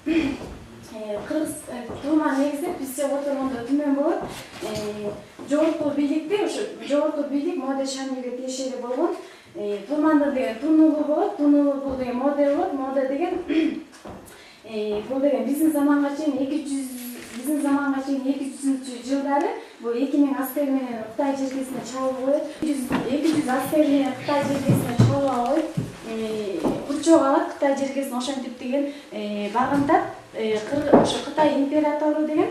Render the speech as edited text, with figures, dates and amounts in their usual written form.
Kırgız Tuman negizde bizde oturganda түмөн болот. Жогорку бийликте ошо жогорку бийлик мода шамиге тиешелүү болгон. Турманда деген тунулу болот. Тунулу бул деген мода болот. Мода деген бул деген биздин заманга чейин 200-жылдары бул 2000 аскер менен Кытай жеркесине чабып коюп, 200 аскер менен Кытай жеркесине чабып коюп, курчоого алат Кытай жеркесин ошентип деген багынтат. Ошо Кытай императору деген